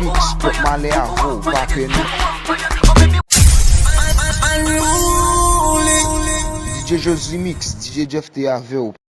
Joseremix, pop male avou, pape nou. DJ Joseremix, DJ Jeff te ave ou.